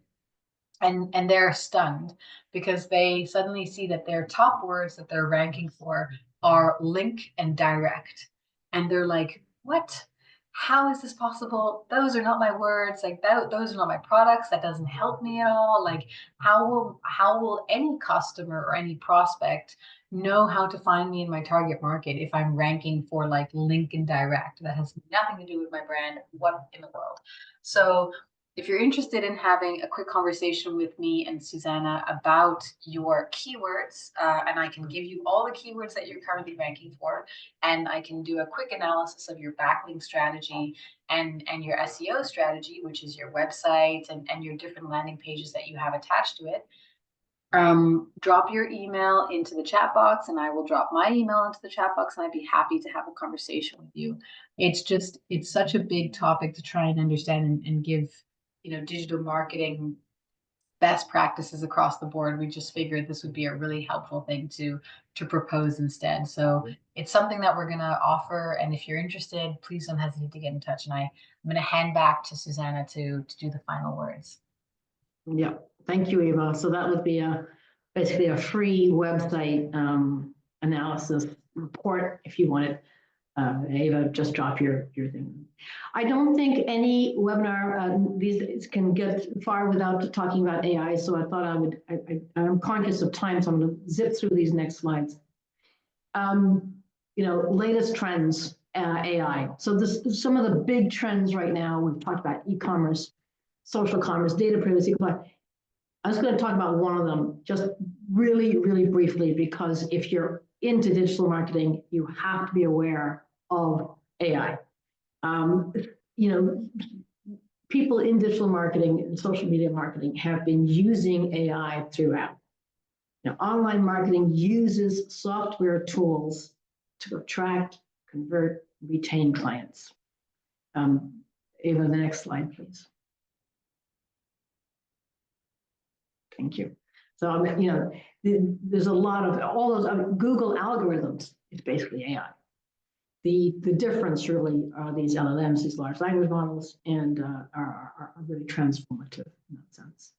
And they're stunned because they suddenly see that their top words that they're ranking for are link and direct. And they're like, what? How is this possible? Those are not my words. Like those are not my products. That doesn't help me at all. Like how will any customer or any prospect know how to find me in my target market if I'm ranking for like link and direct? That has nothing to do with my brand. What in the world? So if you're interested in having a quick conversation with me and Susanna about your keywords, and I can give you all the keywords that you're currently ranking for, and I can do a quick analysis of your backlink strategy and your SEO strategy, which is your website and your different landing pages that you have attached to it. Drop your email into the chat box and I will drop my email into the chat box, and I'd be happy to have a conversation with you. It's such a big topic to try and understand and give, digital marketing best practices across the board. We just figured this would be a really helpful thing to propose instead. So it's something that we're going to offer. And if you're interested, please don't hesitate to get in touch. And I'm going to hand back to Susanna to do the final words. Yeah, thank you, Eva. So that would be basically a free website analysis report if you want it. Eva, just drop your thing. I don't think any webinar these can get far without talking about AI. So I thought I'm conscious of time, so I'm going to zip through these next slides. Latest trends, AI. So some of the big trends right now. We've talked about e-commerce, social commerce, data privacy. I was going to talk about one of them just really, really briefly, because if you're into digital marketing, you have to be aware of AI. People in digital marketing and social media marketing have been using AI throughout. Online marketing uses software tools to attract, convert, retain clients. Ava, the next slide, please. Thank you. So, there's a lot of all those Google algorithms. It's basically AI. The difference really are these LLMs, these large language models, and are really transformative in that sense.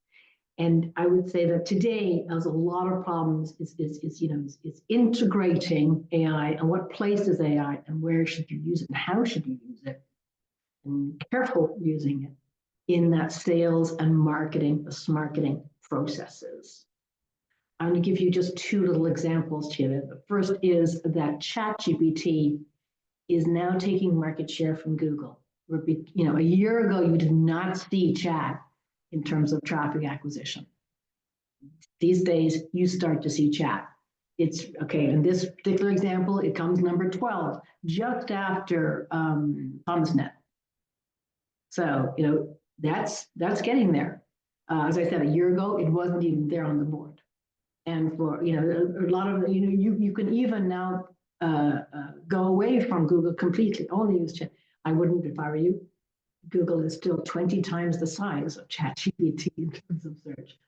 And I would say that today, there's a lot of problems. It's integrating AI, and what place is AI, and where should you use it, and how should you use it, and careful using it in that sales and marketing, the marketing processes. I'm going to give you just two little examples here. The first is that ChatGPT is now taking market share from Google. A year ago, you did not see chat in terms of traffic acquisition. These days, you start to see chat. It's okay. In this particular example, it comes number 12, just after ThomasNet. So, that's getting there. As I said, a year ago, it wasn't even there on the board. And for, a lot of, you can even now go away from Google completely, only use chat. I wouldn't if I were you. Google is still 20 times the size of ChatGPT in terms of search.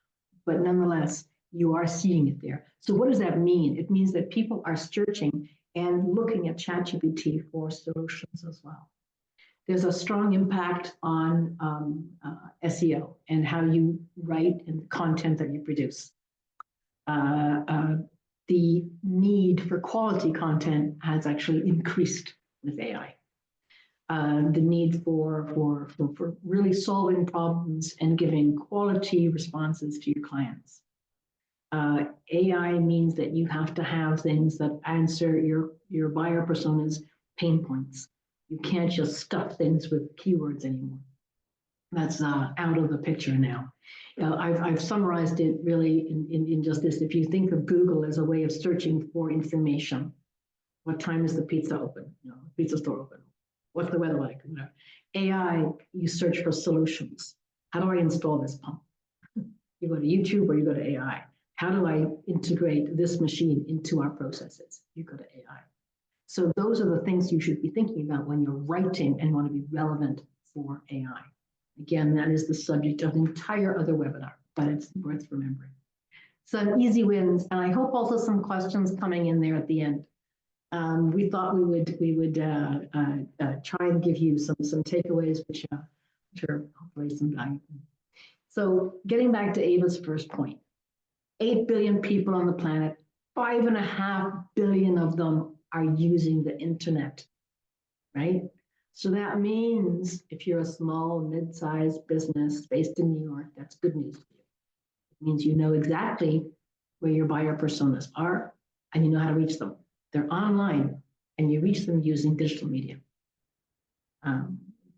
But nonetheless, you are seeing it there. So what does that mean? It means that people are searching and looking at ChatGPT for solutions as well. There's a strong impact on SEO and how you write and the content that you produce. The need for quality content has actually increased with AI. The need for really solving problems and giving quality responses to your clients. AI means that you have to have things that answer your buyer persona's pain points. You can't just stuff things with keywords anymore. That's out of the picture now. I've summarized it really in just this. If you think of Google as a way of searching for information, what time is the pizza open? Pizza store open? What's the weather like? AI, you search for solutions. How do I install this pump? You go to YouTube or you go to AI. How do I integrate this machine into our processes? You go to AI. So those are the things you should be thinking about when you're writing and want to be relevant for AI. Again, that is the subject of an entire other webinar, but it's worth remembering. Some easy wins, and I hope also some questions coming in there at the end. We thought we would try and give you some takeaways, which are hopefully some value. So getting back to Ava's first point, 8 billion people on the planet, 5.5 billion of them are using the internet, right? So that means if you're a small, mid-sized business based in New York, that's good news for you. It means you know exactly where your buyer personas are and you know how to reach them. They're online and you reach them using digital media.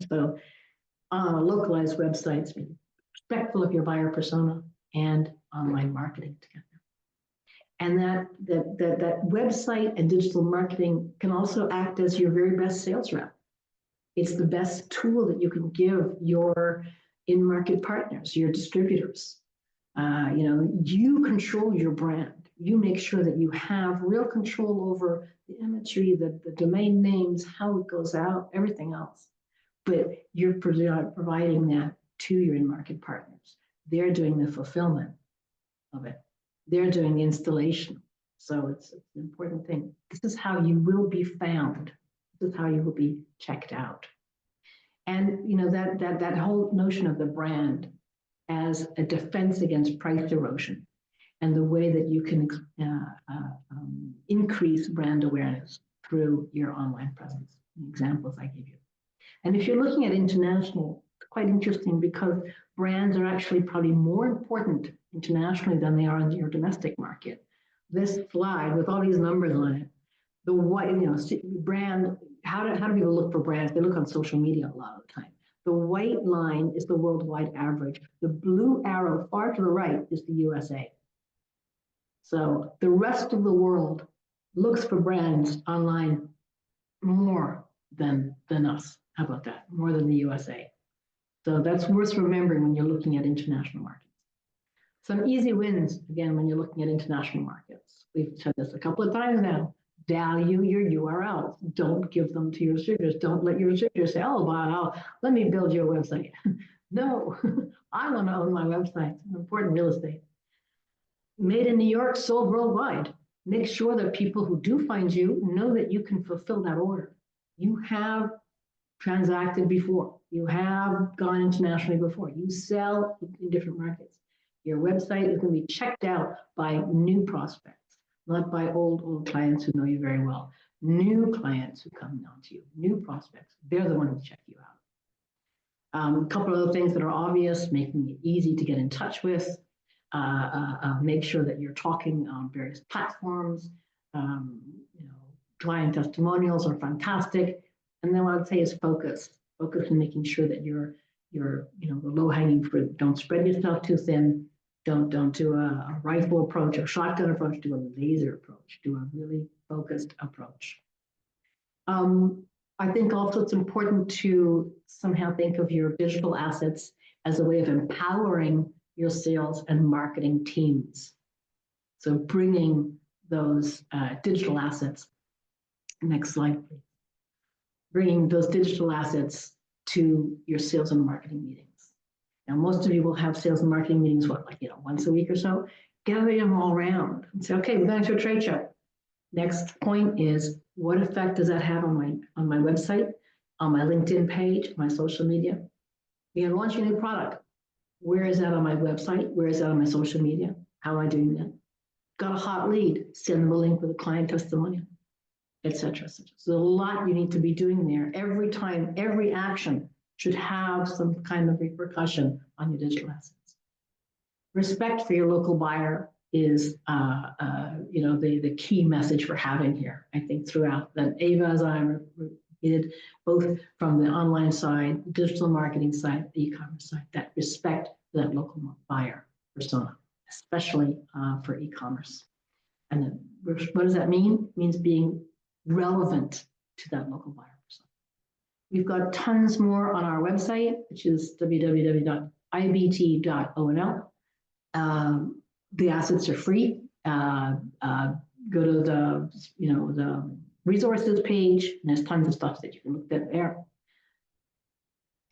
So localized websites, be respectful of your buyer persona and online marketing together. And that website and digital marketing can also act as your very best sales rep. It's the best tool that you can give your in-market partners, your distributors. You control your brand. You make sure that you have real control over the imagery, the domain names, how it goes out, everything else. But you're providing that to your in-market partners. They're doing the fulfillment of it. They're doing the installation. So it's an important thing. This is how you will be found. This is how you will be checked out. And that whole notion of the brand as a defense against price erosion and the way that you can increase brand awareness through your online presence. Examples I gave you. And if you're looking at international, it's quite interesting because brands are actually probably more important internationally than they are in your domestic market. This slide with all these numbers on it, the white, brand, how do people look for brands? They look on social media a lot of the time. The white line is the worldwide average. The blue arrow far to the right is the USA. So the rest of the world looks for brands online more than us. How about that? More than the USA. So that's worth remembering when you're looking at international markets. Some easy wins, again, when you're looking at international markets. We've said this a couple of times now. Value your URLs. Don't give them to your distributors. Don't let your distributors say, oh, wow, let me build your website. No, I want to own my website. It's important real estate. Made in New York, sold worldwide. Make sure that people who do find you know that you can fulfill that order. You have transacted before. You have gone internationally before. You sell in different markets. Your website is going to be checked out by new prospects, not by old clients who know you very well. New clients who come down to you, new prospects, they're the ones who check you out. A couple of other things that are obvious, making it easy to get in touch with. Make sure that you're talking on various platforms. Client testimonials are fantastic. And then what I'd say is focus. Focus on making sure that you're the low-hanging fruit. Don't spread yourself too thin. Don't do a rifle approach or shotgun approach. Do a laser approach. Do a really focused approach. I think also it's important to somehow think of your digital assets as a way of empowering your sales and marketing teams. So bringing those digital assets, next slide, please. Bringing those digital assets to your sales and marketing meetings. Now, most of you will have sales and marketing meetings, once a week or so. Gather them all around and say, okay, we're going to a trade show. Next point is, what effect does that have on my website, on my LinkedIn page, my social media? You're launching a new product. Where is that on my website? Where is that on my social media? How am I doing that? Got a hot lead, send them a link with a client testimonial, et cetera, et cetera. So there's a lot you need to be doing there. Every time, every action should have some kind of repercussion on your digital assets. Respect for your local buyer is the key message for having here, I think, throughout that Ava, as I repeated, both from the online side, digital marketing side, the e-commerce side, that respect for that local buyer persona, especially for e-commerce. And then what does that mean? It means being relevant to that local buyer persona. We've got tons more on our website, which is www.ibt.onl. The assets are free. Go to the resources page, and there's tons of stuff that you can look at there.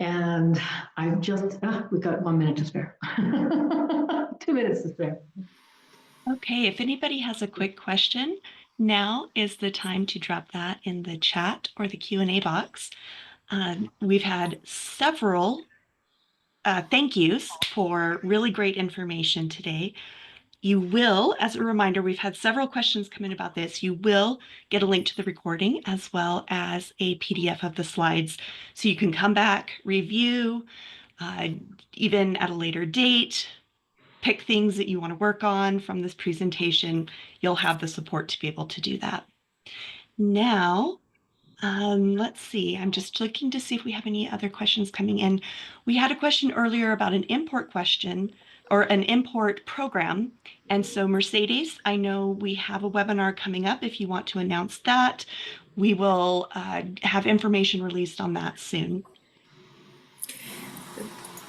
And I've just, we've got 1 minute to spare. 2 minutes to spare. Okay, if anybody has a quick question, now is the time to drop that in the chat or the Q&A box. We've had several thank yous for really great information today. You will, as a reminder, we've had several questions come in about this. You will get a link to the recording as well as a PDF of the slides. So you can come back, review, even at a later date, pick things that you want to work on from this presentation. You'll have the support to be able to do that. Now, let's see, I'm just looking to see if we have any other questions coming in. We had a question earlier about an import question or an import program. And so Mercedes, I know we have a webinar coming up. If you want to announce that, we will have information released on that soon.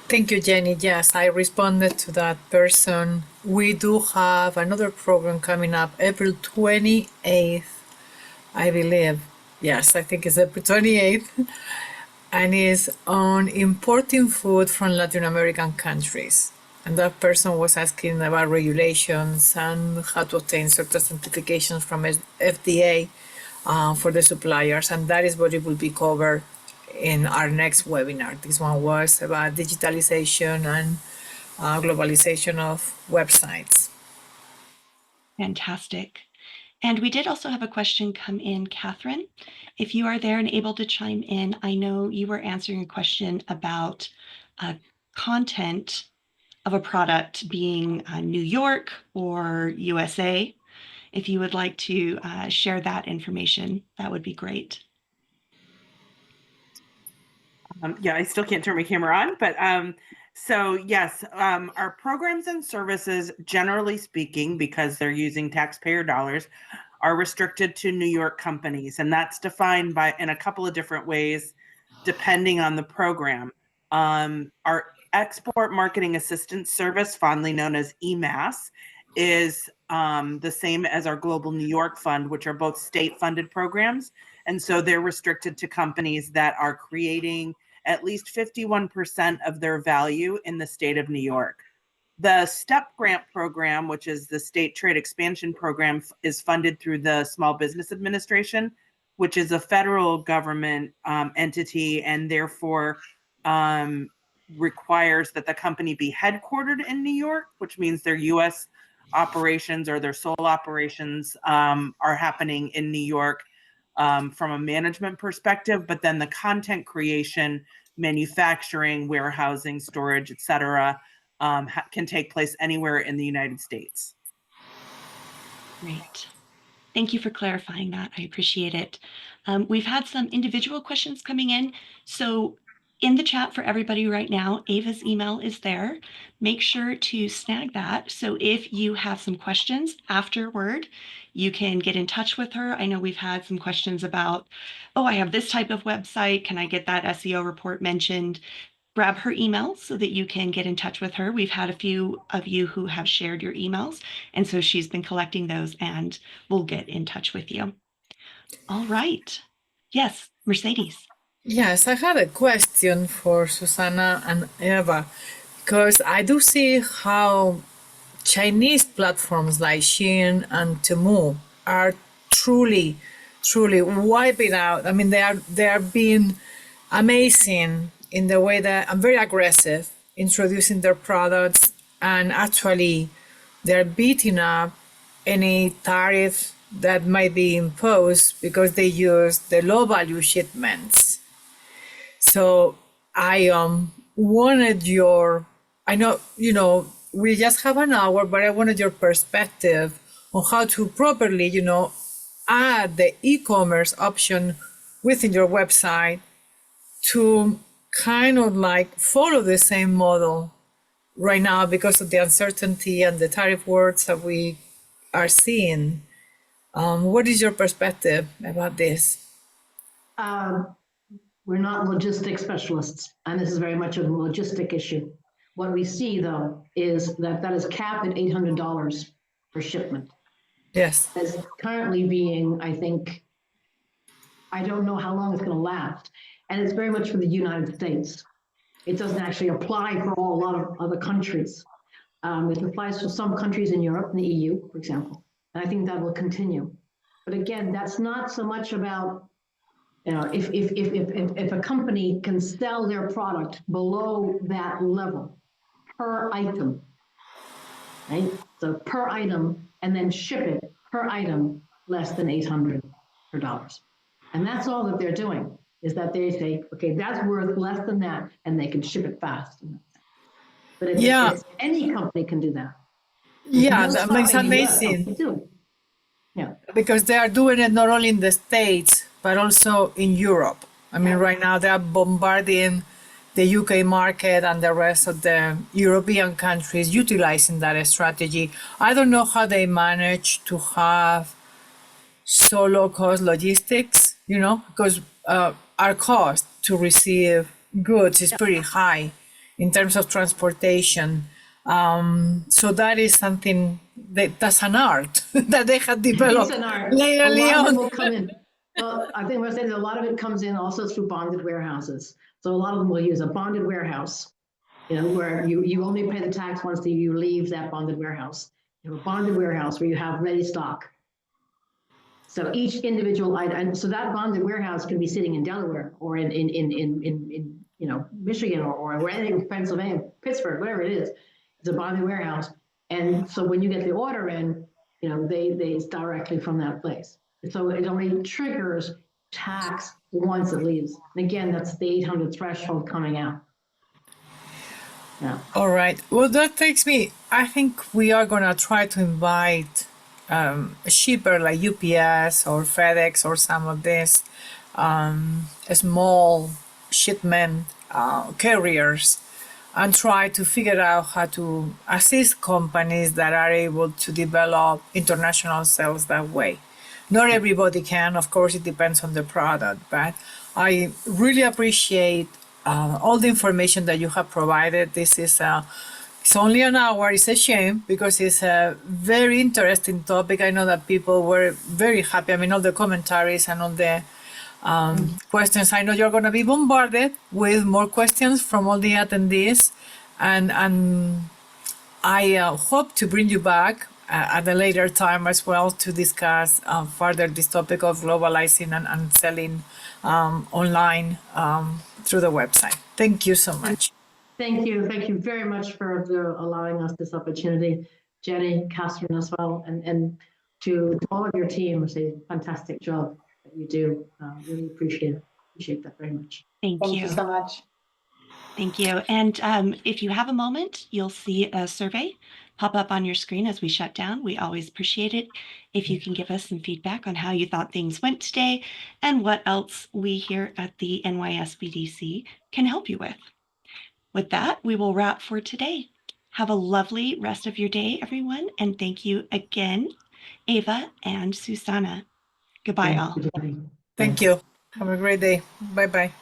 Thank you, Jenny. Yes, I responded to that person. We do have another program coming up April 28th, I believe. Yes, I think it's April 28th. And is on importing food from Latin American countries. And that person was asking about regulations and how to obtain certain certifications from FDA for the suppliers. And that is what it will be covered in our next webinar. This one was about digitalization and globalization of websites. Fantastic. And we did also have a question come in, Catherine. If you are there and able to chime in, I know you were answering a question about content of a product being New York or USA. If you would like to share that information, that would be great. Yeah, I still can't turn my camera on, but so yes, our programs and services, generally speaking, because they're using taxpayer dollars, are restricted to New York companies, and that's defined in a couple of different ways, depending on the program. Our Export Marketing Assistance Service, fondly known as EMAS, is the same as our Global New York Fund, which are both state-funded programs, and so they're restricted to companies that are creating at least 51% of their value in the state of New York. The STEP grant program, which is the State Trade Expansion Program, is funded through the Small Business Administration, which is a federal government entity, and therefore requires that the company be headquartered in New York, which means their U.S. operations or their sole operations are happening in New York from a management perspective, but then the content creation, manufacturing, warehousing, storage, et cetera, can take place anywhere in the United States. Great. Thank you for clarifying that. I appreciate it. We've had some individual questions coming in. So in the chat for everybody right now, Ava's email is there. Make sure to snag that. So if you have some questions afterward, you can get in touch with her. I know we've had some questions about, oh, I have this type of website. Can I get that SEO report mentioned? Grab her email so that you can get in touch with her. We've had a few of you who have shared your emails, and so she's been collecting those and we'll get in touch with you. All right. Yes, Mercedes. Yes, I had a question for Susanna and Eva, because I do see how Chinese platforms like SHEIN and TEMU are truly, truly wiping out. I mean, they are being amazing in the way that I'm very aggressive introducing their products, and actually they're beating up any tariff that might be imposed because they use the low value shipments. So I wanted your, I know, we just have an hour, but I wanted your perspective on how to properly, add the e-commerce option within your website to kind of like follow the same model right now because of the uncertainty and the tariff wars that we are seeing. What is your perspective about this? We're not logistics specialists, and this is very much a logistic issue. What we see, though, is that is capped at $800 per shipment. Yes. As currently being, I think, I don't know how long it's going to last, and it's very much for the United States. It doesn't actually apply for a lot of other countries. It applies to some countries in Europe and the EU, for example, and I think that will continue. But again, that's not so much about, if a company can sell their product below that level per item, right? So per item, and then ship it per item less than $800. And that's all that they're doing, is that they say, okay, that's worth less than that, and they can ship it fast. But it's any company can do that. Yeah, that makes amazing. Yeah. Because they are doing it not only in the States, but also in Europe. I mean, right now they are bombarding the UK market and the rest of the European countries utilizing that strategy. I don't know how they manage to have so low cost logistics, because our cost to receive goods is pretty high in terms of transportation. So that is something that's an art that they have developed. It's an art. Later A lot of on. it will come in. Well, I think we're saying a lot of it comes in also through bonded warehouses. So a lot of them will use a bonded warehouse, where you only pay the tax once you leave that bonded warehouse. You have a bonded warehouse where you have ready stock. So each individual item, and so that bonded warehouse can be sitting in Delaware or in Michigan or anything, Pennsylvania, Pittsburgh, whatever it is. It's a bonded warehouse, and so when you get the order in, it's directly from that place. So it only triggers tax once it leaves. And again, that's the 800 threshold coming out. Yeah. All right. Well, that takes me. I think we are gonna try to invite a shipper like UPS or FedEx or some of these small shipment carriers, and try to figure out how to assist companies that are able to develop international sales that way. Not everybody can, of course, it depends on the product, but I really appreciate all the information that you have provided. This is it's only an hour. It's a shame because it's a very interesting topic. I know that people were very happy. I mean, all the commentaries and all the questions. I know you're going to be bombarded with more questions from all the attendees, and I hope to bring you back at a later time as well to discuss further this topic of globalizing and selling online through the website. Thank you so much. Thank you. Thank you very much for allowing us this opportunity, Jenny, Catherine as well, and to all of your team. It's a fantastic job that you do. Really appreciate that very much. Thank you so much. Thank you. And if you have a moment, you'll see a survey pop up on your screen as we shut down. We always appreciate it if you can give us some feedback on how you thought things went today and what else we here at the NYSBDC can help you with. With that, we will wrap for today. Have a lovely rest of your day, everyone. And thank you again, Ava and Susanna. Goodbye, Thank all. you, Jenny. Thank you. Have a great day. Bye bye.